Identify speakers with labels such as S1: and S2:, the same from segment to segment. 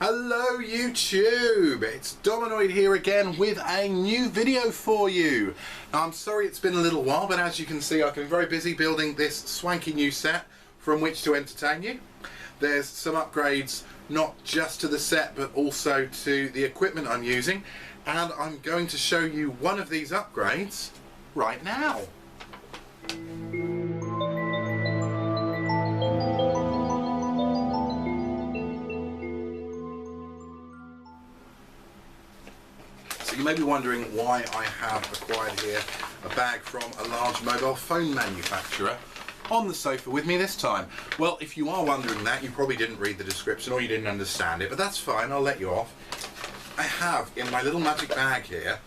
S1: Hello YouTube, it's Dominoid here again with a new video for you. Now, I'm sorry it's been a little while, but as you can see I've been very busy building this swanky new set from which to entertain you. There's some upgrades not just to the set but also to the equipment I'm using, and I'm going to show you one of these upgrades right now. You may be wondering why I have acquired here a bag from a large mobile phone manufacturer on the sofa with me this time. Well, if you are wondering that, you probably didn't read the description or you didn't understand it, but that's fine, I'll let you off. I have in my little magic bag here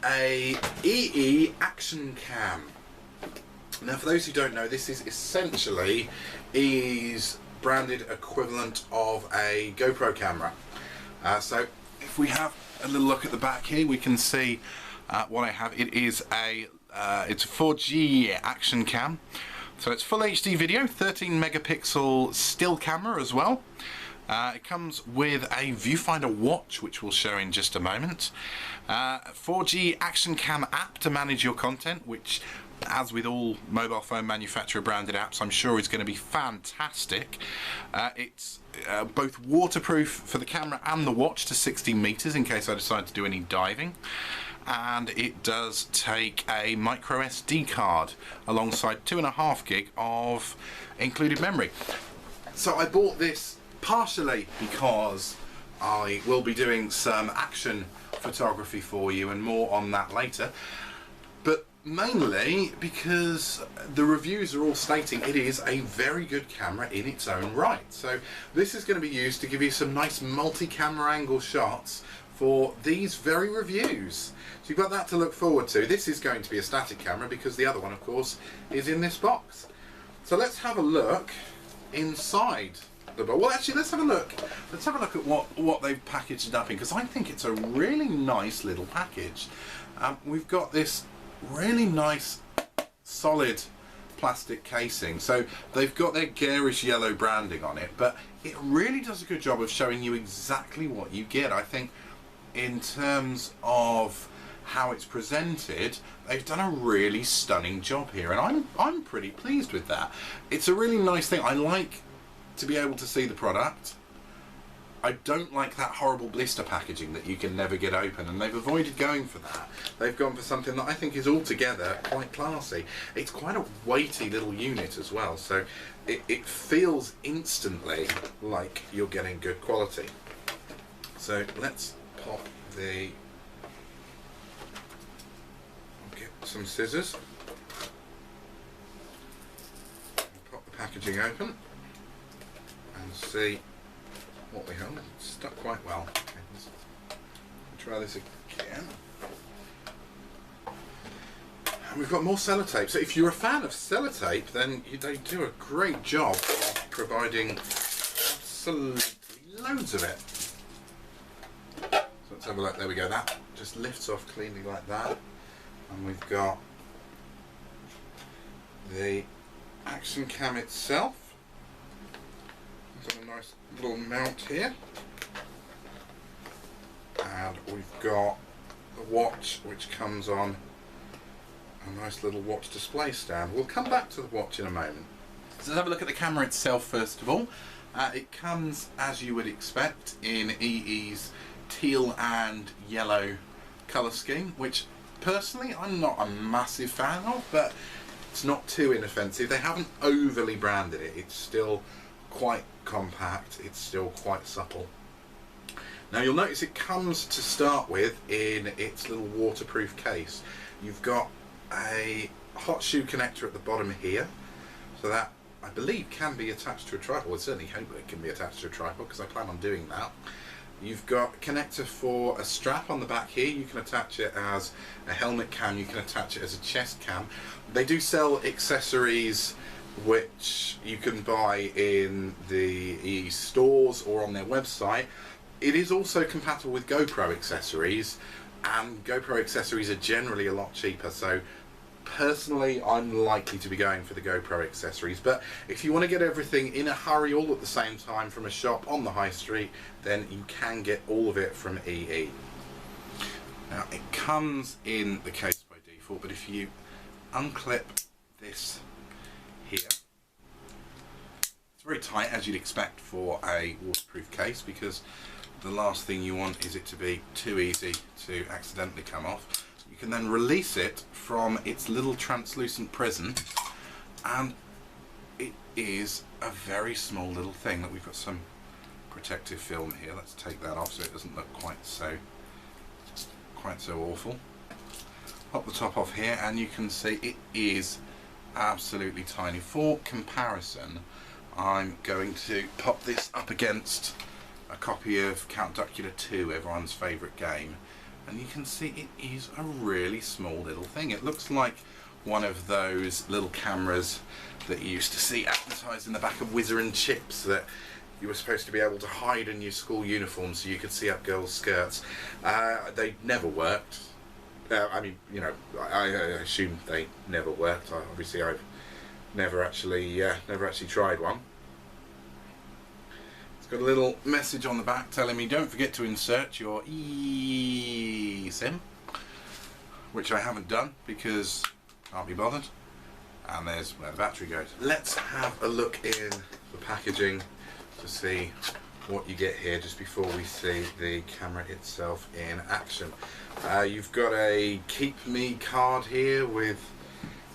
S1: a EE Action Cam. Now, for those who don't know, this is essentially EE's branded equivalent of a GoPro camera. So if we have a little look at the back here, we can see what I have. It is it's a 4G action cam, so it's full HD video, 13 megapixel still camera as well. It comes with a viewfinder watch, which we'll show in just a moment. 4G action cam app to manage your content, which, as with all mobile phone manufacturer branded apps, I'm sure is going to be fantastic. It's both waterproof for the camera and the watch to 16 meters in case I decide to do any diving, and it does take a micro SD card alongside 2.5 gig of included memory. So I bought this partially because I will be doing some action photography for you, and more on that later, but mainly because the reviews are all stating it is a very good camera in its own right. So this is going to be used to give you some nice multi-camera angle shots for these very reviews. So you've got that to look forward to. This is going to be a static camera because the other one, of course, is in this box. So let's have a look inside the box. Well, actually, let's have a look. Let's have a look at what they've packaged it up in, because I think it's a really nice little package. We've got this really nice solid plastic casing, so they've got their garish yellow branding on it, but it really does a good job of showing you exactly what you get. I think in terms of how it's presented, they've done a really stunning job here, and I'm pretty pleased with that. It's a really nice thing. I like to be able to see the product. I don't like that horrible blister packaging that you can never get open, and they've avoided going for that. They've gone for something that I think is altogether quite classy. It's quite a weighty little unit as well, so it feels instantly like you're getting good quality. So let's pop the... I'll get some scissors. Pop the packaging open and see what we have. It's stuck quite well. Okay, let's try this again. And we've got more sellotape. So if you're a fan of sellotape, then they do a great job of providing absolutely loads of it. So let's have a look. There we go. That just lifts off cleanly like that. And we've got the action cam itself. Got a nice little mount here, and we've got the watch, which comes on a nice little watch display stand. We'll come back to the watch in a moment. So let's have a look at the camera itself first of all. It comes, as you would expect, in EE's teal and yellow colour scheme, which personally I'm not a massive fan of, but it's not too inoffensive. They haven't overly branded it. It's still quite compact, it's still quite supple. Now you'll notice it comes to start with in its little waterproof case. You've got a hot shoe connector at the bottom here, so that I believe can be attached to a tripod. I certainly hope it can be attached to a tripod because I plan on doing that. You've got a connector for a strap on the back here. You can attach it as a helmet cam, you can attach it as a chest cam. They do sell accessories which you can buy in the EE stores or on their website. It is also compatible with GoPro accessories, and GoPro accessories are generally a lot cheaper, so Personally, I'm likely to be going for the GoPro accessories, but if you want to get everything in a hurry all at the same time from a shop on the high street, then you can get all of it from EE. Now, it comes in the case by default, but if you unclip this here, it's very tight, as you'd expect for a waterproof case, because the last thing you want is it to be too easy to accidentally come off. You can then release it from its little translucent prison, and it is a very small little thing. That we've got some protective film here. Let's take that off so it doesn't look quite so awful. Pop the top off here, and you can see it is absolutely tiny. For comparison, I'm going to pop this up against a copy of Count Duckula 2, everyone's favourite game, and you can see it is a really small little thing. It looks like one of those little cameras that you used to see advertised in the back of Whizzer and Chips that you were supposed to be able to hide in your school uniform so you could see up girls' skirts. They never worked. I mean, you know, I assume they never worked. Obviously, I've never actually tried one. It's got a little message on the back telling me don't forget to insert your eSIM, which I haven't done because I can't be bothered. And there's where the battery goes. Let's have a look in the packaging to see what you get here just before we see the camera itself in action. You've got a Keep Me card here with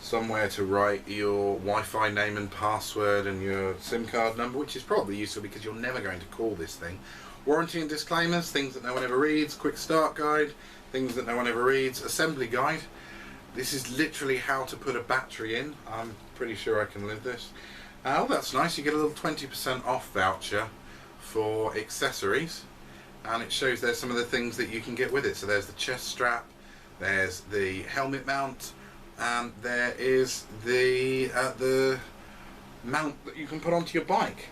S1: somewhere to write your Wi-Fi name and password and your SIM card number, which is probably useful because you're never going to call this thing. Warranty and disclaimers, things that no one ever reads, quick start guide, things that no one ever reads, assembly guide. This is literally how to put a battery in. I'm pretty sure I can live this. Oh, that's nice. You get a little 20% off voucher for accessories, and it shows there's some of the things that you can get with it. So there's the chest strap, there's the helmet mount, and there is the mount that you can put onto your bike.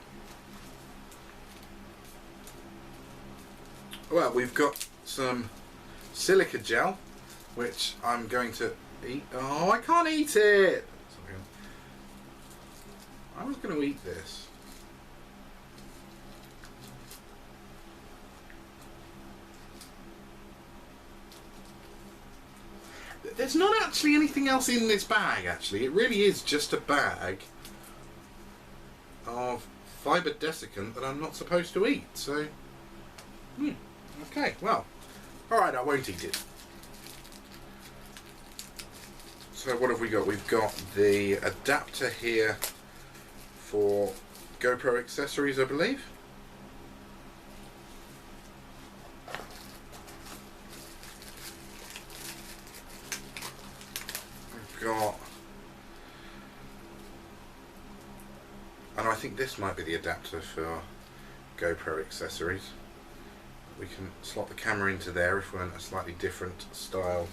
S1: Well, we've got some silica gel, which I'm going to eat. Oh, I can't eat it! I was going to eat this. There's not actually anything else in this bag, actually. It really is just a bag of fibre desiccant that I'm not supposed to eat. So, okay, well, alright, I won't eat it. So what have we got? We've got the adapter here for GoPro accessories, I believe. Got, and I think this might be the adapter for GoPro accessories. We can slot the camera into there if we want a slightly different style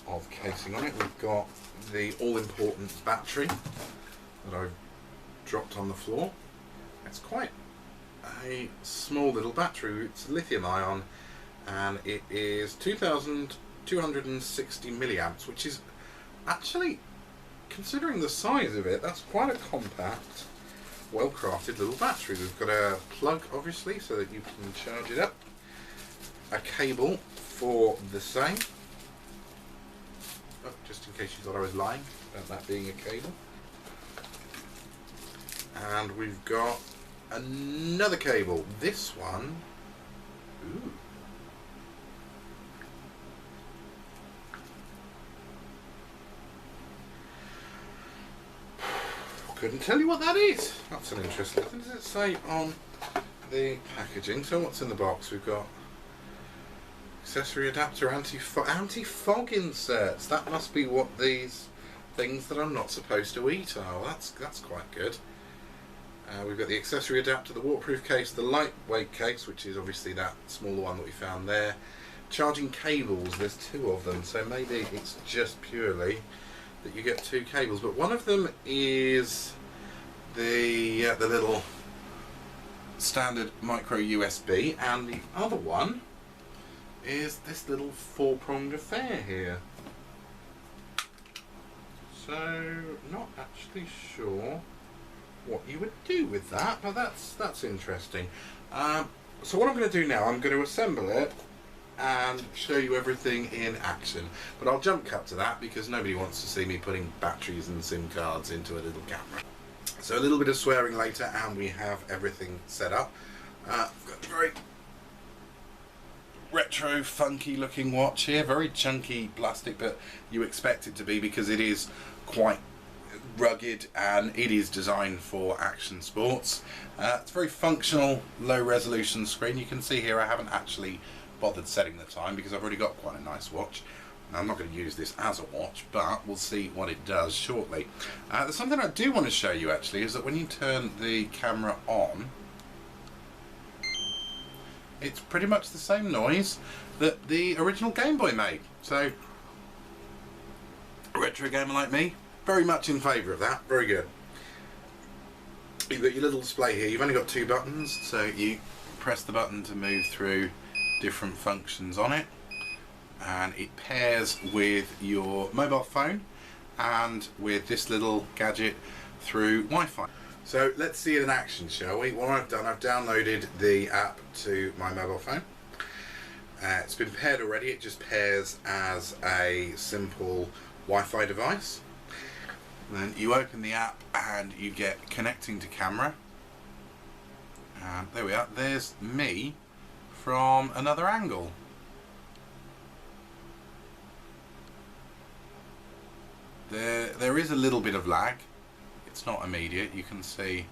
S1: of casing on it. We've got the all-important battery that I've dropped on the floor. It's quite a small little battery. It's lithium ion, and it is 2,260 milliamps, which is actually, considering the size of it, that's quite a compact, well-crafted little battery. We've got a plug, obviously, so that you can charge it up. A cable for the same. Oh, just in case you thought I was lying about that being a cable. And we've got another cable. This one, ooh. Couldn't tell you what that is. That's an interesting. What does it say on the packaging? So what's in the box? We've got accessory adapter, anti-fog inserts. That must be what these things that I'm not supposed to eat are. That's quite good. We've got the accessory adapter, the waterproof case, the lightweight case, which is obviously that smaller one that we found there. Charging cables. There's two of them, so maybe it's just purely that you get two cables, but one of them is the little standard micro USB, and the other one is this little four-pronged affair here. So not actually sure what you would do with that, but that's interesting. So what I'm going to do now, I'm going to assemble it and show you everything in action. But I'll jump cut to that because nobody wants to see me putting batteries and SIM cards into a little camera. So a little bit of swearing later and we have everything set up. I've got a very retro funky looking watch here, very chunky plastic, but you expect it to be because it is quite rugged and it is designed for action sports. It's a very functional low resolution screen. You can see here I haven't actually bothered setting the time because I've already got quite a nice watch. Now, I'm not going to use this as a watch, but we'll see what it does shortly. There's something I do want to show you actually, is that when you turn the camera on, it's pretty much the same noise that the original Game Boy made. So, a retro gamer like me, very much in favour of that. Very good. You've got your little display here. You've only got 2 buttons, so you press the button to move through different functions on it, and it pairs with your mobile phone and with this little gadget through Wi-Fi. So let's see it in action, shall we? What I've done, I've downloaded the app to my mobile phone. It's been paired already. It just pairs as a simple Wi-Fi device. And then you open the app and you get connecting to camera. And there we are. There's me from another angle. There is a little bit of lag. It's not immediate. You can see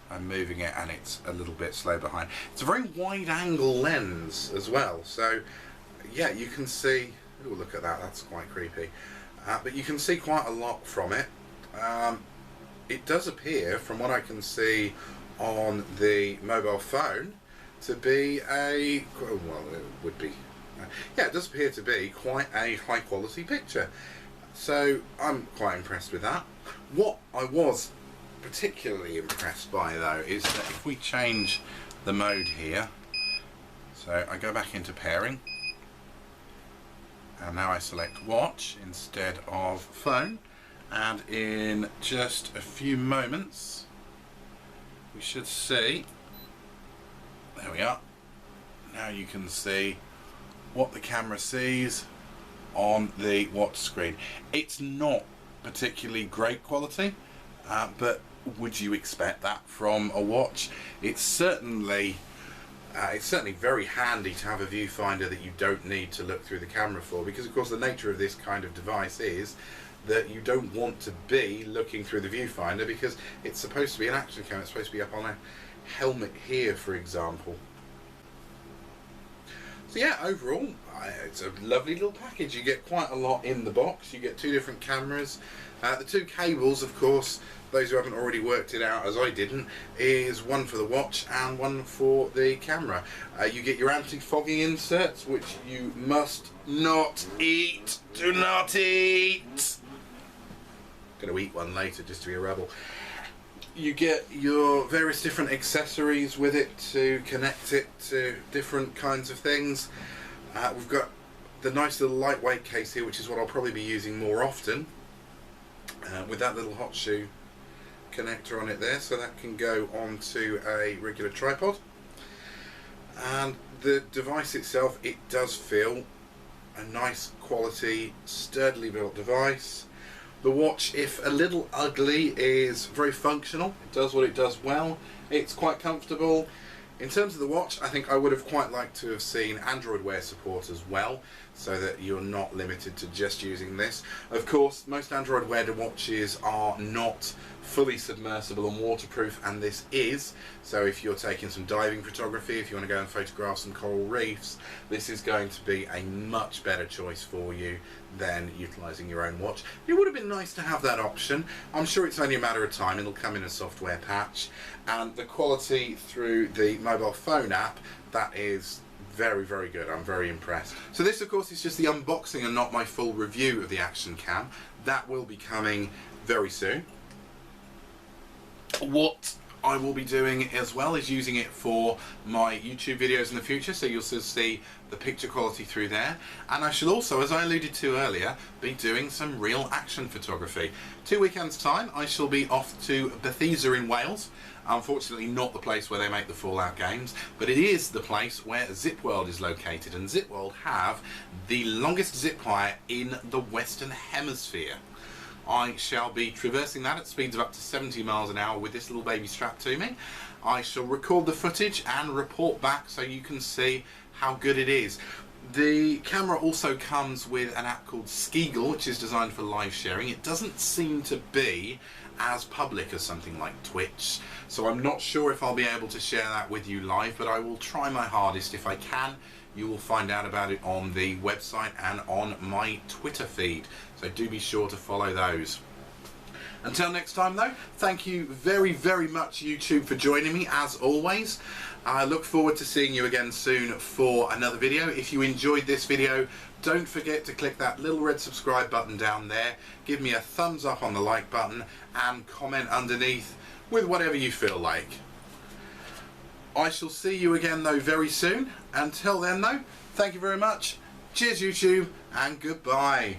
S1: I'm moving it and it's a little bit slow behind. It's a very wide angle lens as well, so yeah, you can see, oh look at that, that's quite creepy, but you can see quite a lot from it. It does appear, from what I can see on the mobile phone, to be a, well, it would be, yeah, it does appear to be quite a high quality picture. So I'm quite impressed with that. What I was particularly impressed by though is that if we change the mode here, so I go back into pairing, and now I select watch instead of phone, and in just a few moments we should see, there we are, now you can see what the camera sees on the watch screen. It's not particularly great quality, but would you expect that from a watch? It's certainly very handy to have a viewfinder that you don't need to look through the camera for, because of course the nature of this kind of device is that you don't want to be looking through the viewfinder because it's supposed to be an action camera. It's supposed to be up on a helmet here, for example. So yeah, overall, it's a lovely little package. You get quite a lot in the box. You get 2 different cameras. The 2 cables, of course, those who haven't already worked it out, as I didn't, is one for the watch and one for the camera. You get your anti-fogging inserts, which you must not eat. Do not eat! Gonna eat one later just to be a rebel. You get your various different accessories with it to connect it to different kinds of things. We've got the nice little lightweight case here, which is what I'll probably be using more often, with that little hot shoe connector on it there, so that can go onto a regular tripod. And the device itself, it does feel a nice quality, sturdily built device. The watch, if a little ugly, is very functional. It does what it does well. It's quite comfortable. In terms of the watch, I think I would have quite liked to have seen Android Wear support as well, so that you're not limited to just using this. Of course, most Android Wear watches are not fully submersible and waterproof, and this is. So if you're taking some diving photography, if you want to go and photograph some coral reefs, this is going to be a much better choice for you than utilising your own watch. It would have been nice to have that option. I'm sure it's only a matter of time. It'll come in a software patch, and the quality through the mobile phone app, that is very, very good. I'm very impressed. So this, of course, is just the unboxing and not my full review of the Action Cam. That will be coming very soon. What I will be doing as well is using it for my YouTube videos in the future, so you'll see the picture quality through there. And I shall also, as I alluded to earlier, be doing some real action photography. 2 weekends time I shall be off to Bethesda in Wales. Unfortunately not the place where they make the Fallout games, but it is the place where Zip World is located, and Zip World have the longest zip wire in the Western Hemisphere. I shall be traversing that at speeds of up to 70 miles an hour with this little baby strapped to me. I shall record the footage and report back so you can see how good it is. The camera also comes with an app called Skeagle, which is designed for live sharing. It doesn't seem to be as public as something like Twitch, so I'm not sure if I'll be able to share that with you live, but I will try my hardest if I can. You will find out about it on the website and on my Twitter feed, so do be sure to follow those. Until next time though, thank you very, very much YouTube for joining me as always. I look forward to seeing you again soon for another video. If you enjoyed this video, don't forget to click that little red subscribe button down there, give me a thumbs up on the like button, and comment underneath with whatever you feel like. I shall see you again though very soon. Until then though, thank you very much. Cheers YouTube, and goodbye.